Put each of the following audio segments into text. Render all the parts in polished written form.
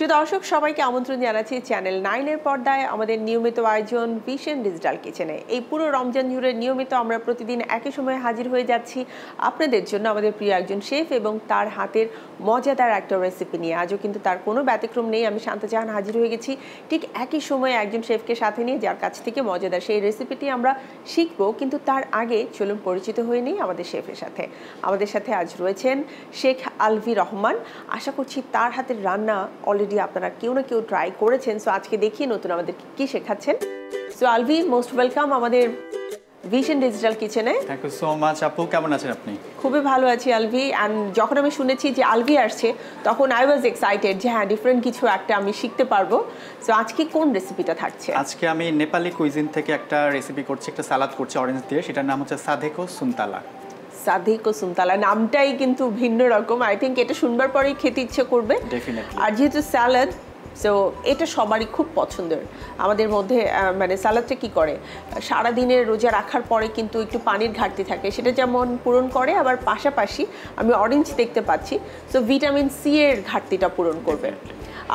প্রিয় দর্শক সবাইকে আমন্ত্রণ জানাচ্ছি চ্যানেল 9 এর পর্দায় আমাদের নিয়মিত আয়োজন ভিশন ডিজিটাল কিচেনে। এই পুরো রমজান জুড়ে নিয়মিত আমরা প্রতিদিন একই সময়ে হাজির হয়ে যাচ্ছি আপনাদের জন্য আমাদের প্রিয় একজন শেফ এবং তার হাতের মজাদার একটা রেসিপি নিয়ে। আজও কিন্তু তার কোনো ব্যতিক্রম নেই। আমি শান্তা জাহান হাজির হয়ে গেছি ঠিক একই সময়ে একজন শেফকে সাথে নিয়ে, যার কাছ থেকে মজাদার সেই রেসিপিটি আমরা শিখবো। কিন্তু তার আগে চলুন পরিচিত হয়ে নিই আমাদের শেফের সাথে। আমাদের সাথে আজ রয়েছেন শেখ আলভী রহমান। আশা করছি তার হাতের রান্না অলরেডি আপনারা কেউ না কেউ ট্রাই করেছেন। সো আজকে দেখি নতুন আমাদের কি শেখাচ্ছেন। সো আলভী, মোস্ট ওয়েলকাম আমাদের ভিশন ডিজিটাল কিচেনে। থ্যাংক ইউ সো মাচ আপু, কেমন আছেন আপনি? খুবই ভালো আছি আলভী। অ্যান্ড যখন আমি শুনেছি যে আলভী আসছে তখন আই ওয়াজ এক্সাইটেড যে হ্যাঁ, ডিফারেন্ট কিছু একটা আমি শিখতে পারবো। সো আজকে কোন রেসিপিটা থাকছে? আজকে আমি নেপালি কুইজিন থেকে একটা রেসিপি করছি, একটা সালাদ করছি অরেঞ্জ দিয়ে। সেটার নাম হচ্ছে সাধেকো সুনতালা। সাধেকো সুনতালা নামটাই কিন্তু ভিন্ন রকম। আই থিঙ্ক এটা শুনবার পরেই খেতে ইচ্ছে করবে। ডেফিনেটলি। আর যেহেতু স্যালাড, সো এটা সবারই খুব পছন্দের। আমাদের মধ্যে মানে স্যালাডটা কি করে, সারাদিনের রোজা রাখার পরে কিন্তু একটু পানির ঘাটতি থাকে, সেটা যেমন পূরণ করে, আবার পাশাপাশি আমি অরেঞ্জ দেখতে পাচ্ছি, সো ভিটামিন সি এর ঘাটতিটা পূরণ করবে।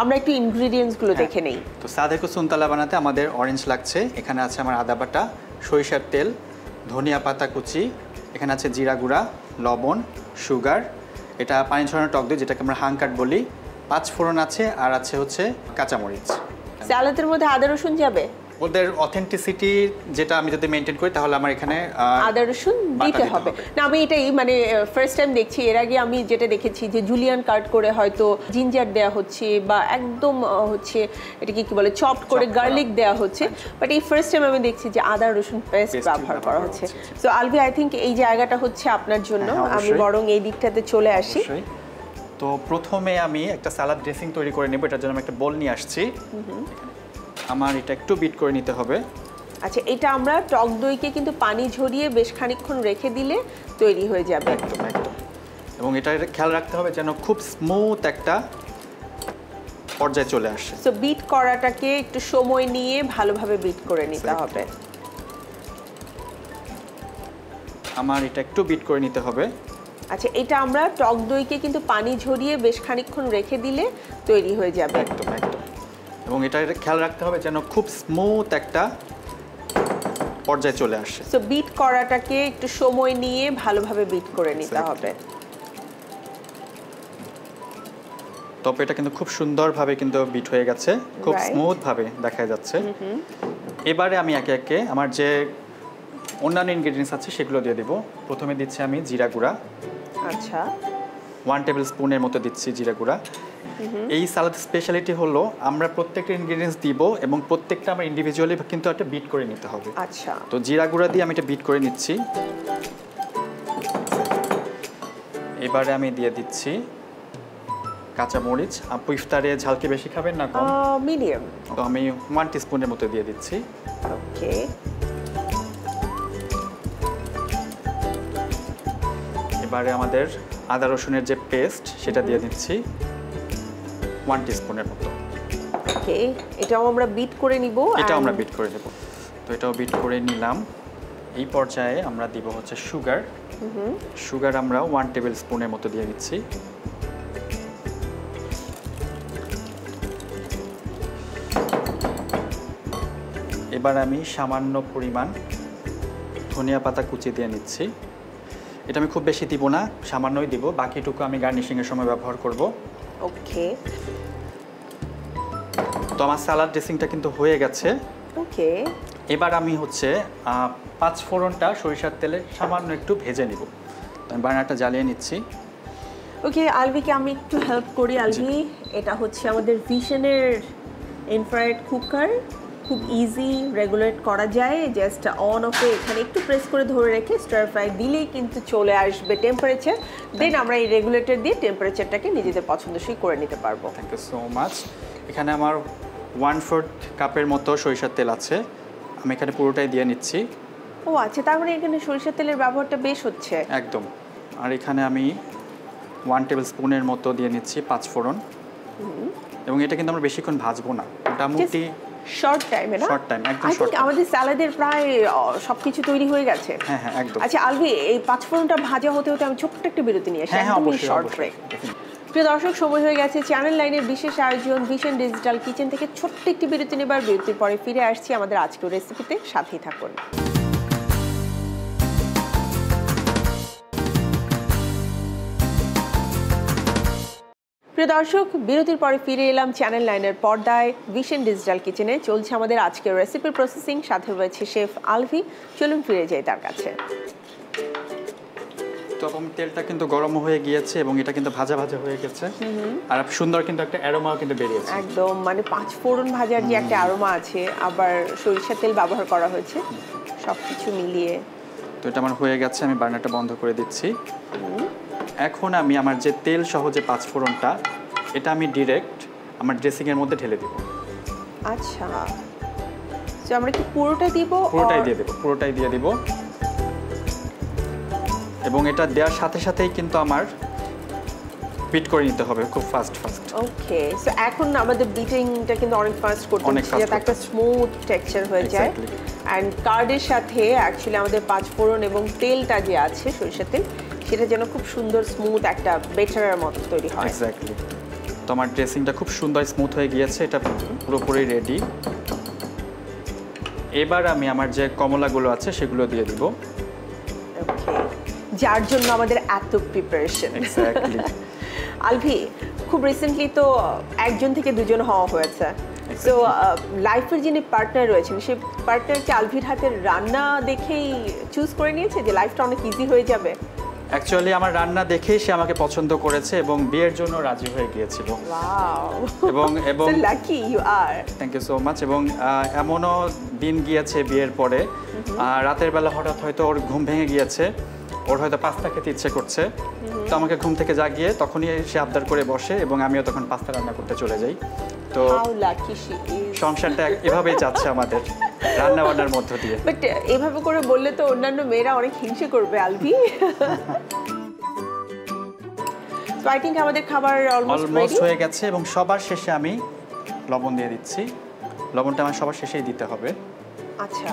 আমরা একটু ইনগ্রিডিয়েন্টসগুলো দেখে নেই। তো সাধেকো সুনতালা বানাতে আমাদের অরেঞ্জ লাগছে। এখানে আছে আমার আদা বাটা, সরিষার তেল, ধনিয়া পাতা কুচি, এখানে আছে জিরা গুঁড়া, লবণ, সুগার, এটা পানি ছড়ানো টক দই যেটাকে আমরা হাংকাট বলি, 5 ফোড়ন আছে, আর আছে হচ্ছে কাঁচামরিচ। স্যালাডের মধ্যে আদা রসুন যাবে? ওদের অথেন্টিসিটি যেটা আমি যদি মেনটেন করি তাহলে আমার এখানে আদা রসুন দিতে হবে না। আমি এটাই মানে ফার্স্ট টাইম দেখছি। এর আগে আমি যেটা দেখেছি যে জুলিয়ান কাট করে হয়তো জিঞ্জার দেওয়া হচ্ছে বা একদম হচ্ছে এটাকে কি বলে চপড করে গার্লিক দেওয়া হচ্ছে, বাট এই ফার্স্ট টাইম আমি দেখছি যে আদা রসুন পেস্ট ব্যবহার করা হচ্ছে। সো আলভী, আই থিঙ্ক এই জায়গাটা হচ্ছে আপনার জন্য। আমি বরং এই দিকটাতে চলে আসি। তো প্রথমে আমি একটা সালাদ ড্রেসিং তৈরি করে নেব। এটার জন্য আমি একটা বোল নিয়ে আসছি। আমার এটা একটু বিট করে নিতে হবে। আচ্ছা, এটা আমরা টক দইকে কিন্তু পানি ঝরিয়ে বেশ খানিকক্ষণ রেখে দিলে তৈরি হয়ে যাবে। একদম একদম। এবং এটা খেয়াল রাখতে হবে যেন খুব স্মুথ একটা পর্যায়ে চলে আসে। সো বিট করাটাকে একটু সময় নিয়ে ভালোভাবে বিট করে নিতে হবে। আমার এটা একটু বিট করে নিতে হবে। আচ্ছা, এটা আমরা টক দইকে কিন্তু পানি ঝরিয়ে বেশ খানিকক্ষণ রেখে দিলে তৈরি হয়ে যাবে। একদম একদম। এবং এটা খেয়াল রাখতে হবে যেন খুব স্মুথ একটা পর্যায়ে চলে আসে। সো বিট করাটাকে একটু সময় নিয়ে ভালোভাবে বিট করে নিতে হবে। তবে এটা কিন্তু খুব সুন্দরভাবে কিন্তু বিট হয়ে গেছে, খুব স্মুথ ভাবে দেখা যাচ্ছে। এবারে আমি একে একে আমার যে অন্যান্য ইনগ্রেডিয়েন্টস আছে সেগুলো দিয়ে দেব। প্রথমে দিচ্ছি আমি জিরা গুঁড়া। আচ্ছা, 1 টেবিল স্পুনের মতো দিচ্ছি জিরা গুঁড়া। এই সালাদ স্পেশালিটি হলো আমরা প্রত্যেকটা ইনগ্রেডিয়েন্টস দিব এবং প্রত্যেকটা আমরা ইন্ডিভিজুয়ালি কিন্তু একটা বিট করে নিতে হবে। আচ্ছা, তো জিরা গুঁড়া দিয়ে আমি এটা বিট করে নিচ্ছি। এবারে আমি দিয়ে দিচ্ছি কাঁচামরিচ। আপু ইফতারে ঝাল কি বেশি খাবেন না কম? মিডিয়াম। তো আমি 1 টিস্পুনের মতো দিয়ে দিচ্ছি। ওকে। এবারে আমাদের আদা রসুনের যে পেস্ট সেটা দিয়ে দিচ্ছি 1 টিস্পুনের মতো। ওকে, এটাও আমরা বিট করে নিব। এটাও আমরা বিট করে নেব। তো এটাও বিট করে নিলাম। এই পর্যায়ে আমরা দিব হচ্ছে সুগার। সুগার আমরা 1 টেবিল স্পুনের মতো দিয়ে দিচ্ছি। এবার আমি সামান্য পরিমাণ ধনিয়া পাতা কুচি দিয়ে নিচ্ছি। এটা আমি খুব বেশি দিব না, সামান্যই দিব, বাকিটুকু আমি গার্নিশিংয়ের সময় ব্যবহার করব। ওকে। তো আমার সালাদ ড্রেসিংটা কিন্তু হয়ে গেছে। ওকে। এবার আমি হচ্ছে 5 ফোড়নটা সরিষার তেলে সামান্য একটু ভেজে নিব। তো আমি বার্নারটা জ্বালিয়ে নিচ্ছি। ওকে, আলভিকে আমি একটু হেল্প করি। আলভি, এটা হচ্ছে আমাদের ভিশনের ইনফ্রারেড কুকার। খুব ইজি রেগুলেট করা যায়, জাস্ট অন অফে এখানে একটু প্রেস করে ধরে রেখে স্টার ফ্রাই দিলেই কিন্তু চলে আসবে টেম্পারেচার। দেন আমরা এই রেগুলেটর দিয়ে টেম্পারেচারটাকে নিজেদের পছন্দসই করে নিতে পারবো। Thank you so much. এখানে আমার 1/4 কাপের মতো সরিষার তেল আছে, আমি এখানে পুরোটাই দিয়ে নিচ্ছি। ও আচ্ছা, তার মানে এখানে সরিষার তেলের ব্যবহারটা বেশ হচ্ছে। একদম। আর এখানে আমি 1 টেবিল স্পুনের মতো দিয়ে নিচ্ছি 5 ফোড়ন। এবং এটা কিন্তু আমরা বেশিক্ষণ ভাজবো না, মোটামুটি শর্ট টাইমে না? শর্ট টাইম, একদম আই শর্ট। থিংক আমাদের স্যালাডের প্রায় সবকিছু তৈরি হয়ে গেছে। হ্যাঁ হ্যাঁ, একদম। আচ্ছা আলভি, এই 5 ফোড়নটা ভাজা হতে হতে আমি ছোট্ট একটা বিরতি নিয়ে আসি। হ্যাঁ হ্যাঁ, অবশ্যই শর্ট ব্রেক। প্রিয় দর্শক, সময় হয়ে গেছে চ্যানেল 9-এর বিশেষ আয়োজন ভিশন ডিজিটাল কিচেন থেকে ছোট্ট একটি বিরতি নেবার। বিরতির পরে ফিরে আসছি আমাদের আজকের রেসিপিতে, সাথেই থাকুন। প্রিয় দর্শক, বিরতির পরে ফিরে এলাম চ্যানেল 9-এর পর্দায় ভিশন ডিজিটাল কিচেনে। চলছে আমাদের আজকের রেসিপির প্রসেসিং, সাথে রয়েছে শেফ আলভি। চলুন ফিরে যাই তার কাছে। তো তেলটা কিন্তু গরম হয়ে গিয়েছে এবং এটা কিন্তু ভাজা ভাজা হয়ে গেছে, আর সুন্দর কিন্তু একটা অ্যারোমাও কিন্তু বেরিয়েছে। একদম, মানে 5 ফোড়ন ভাজার যে একটা অ্যারোমা আছে, আবার সরিষার তেল ব্যবহার করা হয়েছে, সবকিছু মিলিয়ে। তো এটা আমার হয়ে গেছে, আমি বার্নারটা বন্ধ করে দিচ্ছি। এখন আমি আমার যে তেল সহ যে 5 ফোড়নটা, এটা আমি ডিরেক্ট আমার ড্রেসিংয়ের মধ্যে ঢেলে দিব। আচ্ছা, তো আমরা কি পুরোটাই দিব? পুরোটাই দিয়ে দেব, পুরোটাই দিয়ে দিব। এবং এটা দেওয়ার সাথে সাথেই কিন্তু আমার বিট করে নিতে হবে খুব ফাস্ট। ওকে, সো এখন আমাদের বিটিংটা কিন্তু অনেক ফাস্ট করতে হচ্ছে যাতে একটা স্মুথ টেক্সচার হয়ে যায়। অ্যান্ড কার্ডের সাথে অ্যাকচুয়ালি আমাদের 5 ফোড়ন এবং তেলটা যে আছে সরিষার তেল, সেটা যেন খুব সুন্দর স্মুথ একটা বেটারের মতো তৈরি হয়। এক্স্যাক্টলি। তো আমার ড্রেসিংটা খুব সুন্দর স্মুথ হয়ে গিয়েছে, এটা পুরোপুরি রেডি। এবার আমি আমার যে কমলাগুলো আছে সেগুলো দিয়ে দিব। ওকে, যার জন্য আমাদের এত প্রিপারেশন। এক্স্যাক্টলি। আলভি, খুব রিসেন্টলি তো একজন থেকে দুজন হওয়া হয়েছে। তো লাইফের যিনি পার্টনার রয়েছেন, সেই পার্টনারকে আলভির হাতের রান্না দেখেই চুজ করে নিয়েছে যে লাইফটা অনেক ইজি হয়ে যাবে? অ্যাকচুয়ালি আমার রান্না দেখেই সে আমাকে পছন্দ করেছে এবং বিয়ের জন্য রাজি হয়ে গিয়েছিল। ওয়াও, এবং so lucky you are. Thank you so much. এবং এমনও দিন গিয়েছে বিয়ের পরে, রাতের বেলা হঠাৎ হয়তো ওর ঘুম ভেঙে গিয়েছে, ওর হয়তো পাস্তা খেতে ইচ্ছে করছে, তো আমাকে ঘুম থেকে জাগিয়ে তখনই সে আবদার করে বসে এবং আমিও তখন পাস্তা রান্না করতে চলে যাই। তো সংসারটা এভাবেই যাচ্ছে আমাদের রান্না বান্নার মধ্য দিয়ে। বাট এভাবে করে বললে তো অন্যান্য মেয়েরা অনেক হিংসে করবে আলভি। তো আই থিংক আমাদের খাবার অলমোস্ট হয়ে গেছে এবং সবার শেষে আমি লবণ দিয়ে দিচ্ছি। লবণটা আমার সবার শেষেই দিতে হবে। আচ্ছা,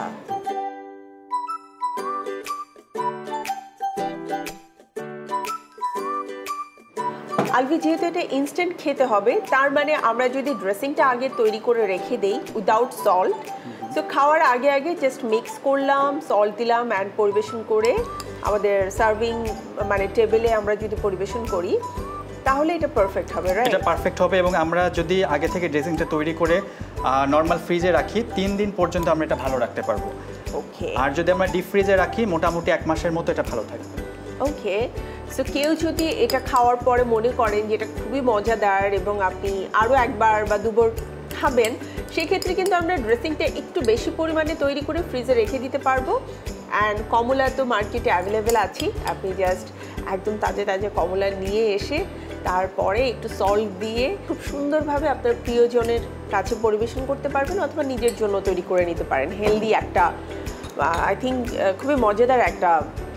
আলভি, যেহেতু এটা ইনস্ট্যান্ট খেতে হবে, তার মানে আমরা যদি ড্রেসিংটা আগে তৈরি করে রেখে দেই উইদাউট সল্ট, তো খাওয়ার আগে আগে জাস্ট মিক্স করলাম, সল্ট দিলাম অ্যান্ড পরিবেশন করে আমাদের সার্ভিং মানে টেবিলে আমরা যদি পরিবেশন করি, তাহলে এটা পারফেক্ট হবে, রাইট? এটা পারফেক্ট হবে। এবং আমরা যদি আগে থেকে ড্রেসিংটা তৈরি করে নর্মাল ফ্রিজে রাখি, 3 দিন পর্যন্ত আমরা এটা ভালো রাখতে পারবো। ওকে, আর যদি আমরা ডিপ ফ্রিজে রাখি, মোটামুটি 1 মাসের মতো এটা ভালো থাকবে। ওকে, সো কেউ যদি এটা খাওয়ার পরে মনে করেন যে এটা খুবই মজাদার এবং আপনি আরও একবার বা দুবার খাবেন, সেক্ষেত্রে কিন্তু আমরা ড্রেসিংটা একটু বেশি পরিমাণে তৈরি করে ফ্রিজে রেখে দিতে পারবো। অ্যান্ড কমলা তো মার্কেটে অ্যাভেলেবেল আছে, আপনি জাস্ট একদম তাজা তাজা কমলা নিয়ে এসে তারপরে একটু সল্ট দিয়ে খুব সুন্দরভাবে আপনার প্রিয়জনের কাছে পরিবেশন করতে পারবেন, অথবা নিজের জন্য তৈরি করে নিতে পারেন। হেলদি একটা, আই থিঙ্ক খুবই মজাদার একটা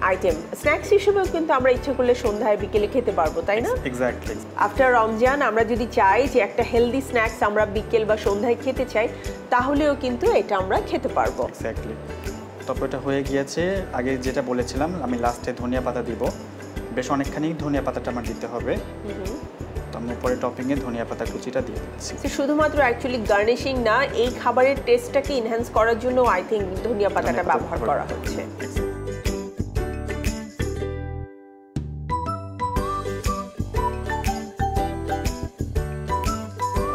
আইটেম। স্ন্যাক্স হিসেবেও কিন্তু আমরা ইচ্ছা করলে সন্ধ্যায় বিকেলে খেতে পারবো, তাই না? এক্স্যাক্টলি। আফটার রমজান আমরা যদি চাই যে একটা হেলদি স্ন্যাক্স আমরা বিকেল বা সন্ধ্যায় খেতে চাই, তাহলেও কিন্তু এটা আমরা খেতে পারবো। এক্স্যাক্টলি। তারপর এটা হয়ে গিয়েছে। আগে যেটা বলেছিলাম, আমি লাস্টে ধনিয়া পাতা দিব। বেশ অনেকখানি ধনিয়া পাতাটা আমার দিতে হবে। তো আমি উপরে টপিংয়ে ধনিয়া পাতা কুচিটা দিয়ে দিচ্ছি। শুধুমাত্র অ্যাকচুয়ালি গার্নিশিং না, এই খাবারের টেস্টটাকে এনহ্যান্স করার জন্য আই থিঙ্ক ধনিয়া পাতাটা ব্যবহার করা হচ্ছে।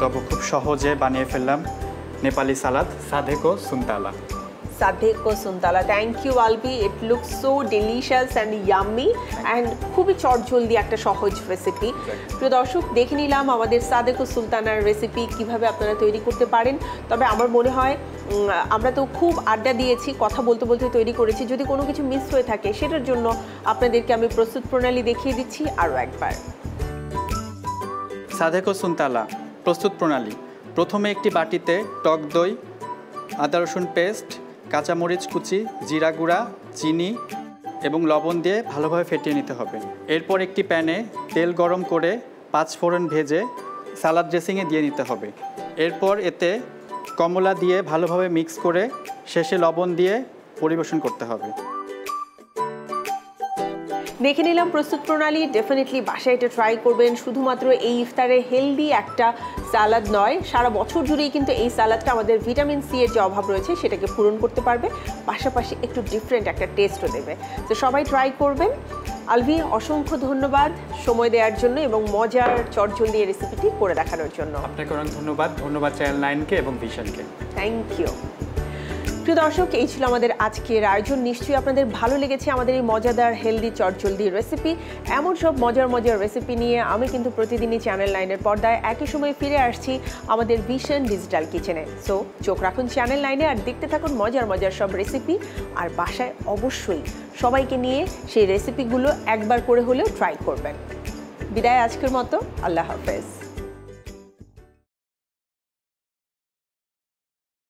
তবে খুব সহজে বানিয়ে ফেললাম নেপালি সালাদ, সাধেকো সুনতালা। সাধেকো সুনতালা, thank you Alvi. It looks so delicious and yummy and খুবই চটজলদি একটা সহজ রেসিপি। প্রিয় দর্শক, দেখে নিলাম আমাদের সাধেকো সুলতানার রেসিপি কিভাবে আপনারা তৈরি করতে পারেন। তবে আমার মনে হয় আমরা তো খুব আড্ডা দিয়েছি, কথা বলতে বলতে তৈরি করেছি। যদি কোনো কিছু মিস হয়ে থাকে, সেটার জন্য আপনাদেরকে আমি প্রস্তুত প্রণালী দেখিয়ে দিচ্ছি আরও একবার। সাধেকো সুনতালা প্রস্তুত প্রণালী: প্রথমে একটি বাটিতে টক দই, আদা রসুন পেস্ট, কাঁচামরিচ কুচি, জিরা গুঁড়া, চিনি এবং লবণ দিয়ে ভালোভাবে ফেটিয়ে নিতে হবে। এরপর একটি প্যানে তেল গরম করে 5 ফোড়ন ভেজে সালাদ ড্রেসিংয়ে দিয়ে নিতে হবে। এরপর এতে কমলা দিয়ে ভালোভাবে মিক্স করে শেষে লবণ দিয়ে পরিবেশন করতে হবে। দেখে নিলাম প্রস্তুত প্রণালী, ডেফিনেটলি বাসায় এটা ট্রাই করবেন। শুধুমাত্র এই ইফতারে হেলদি একটা সালাদ নয়, সারা বছর জুড়েই কিন্তু এই সালাদটা আমাদের ভিটামিন সি এর যে অভাব রয়েছে সেটাকে পূরণ করতে পারবে, পাশাপাশি একটু ডিফারেন্ট একটা টেস্টও দেবে। তো সবাই ট্রাই করবেন। আলভি, অসংখ্য ধন্যবাদ সময় দেওয়ার জন্য এবং মজার চটজলদি এই রেসিপিটি করে দেখানোর জন্য। আপনাকে অনেক ধন্যবাদ চ্যানেল 9কে এবং ভিশনকে। Thank you. প্রিয় দর্শক, এই ছিল আমাদের আজকের আয়োজন। নিশ্চয়ই আপনাদের ভালো লেগেছে আমাদের এই মজাদার হেলদি চটজলদি রেসিপি। এমন সব মজার রেসিপি নিয়ে আমি কিন্তু প্রতিদিনই চ্যানেল 9-এর পর্দায় একই সময় ফিরে আসছি আমাদের ভিশন ডিজিটাল কিচেনে। সো চোখ রাখুন চ্যানেল 9-এ আর দেখতে থাকুন মজার সব রেসিপি। আর বাসায় অবশ্যই সবাইকে নিয়ে সেই রেসিপিগুলো একবার করে হলেও ট্রাই করবেন। বিদায় আজকের মতো, আল্লাহ হাফেজ।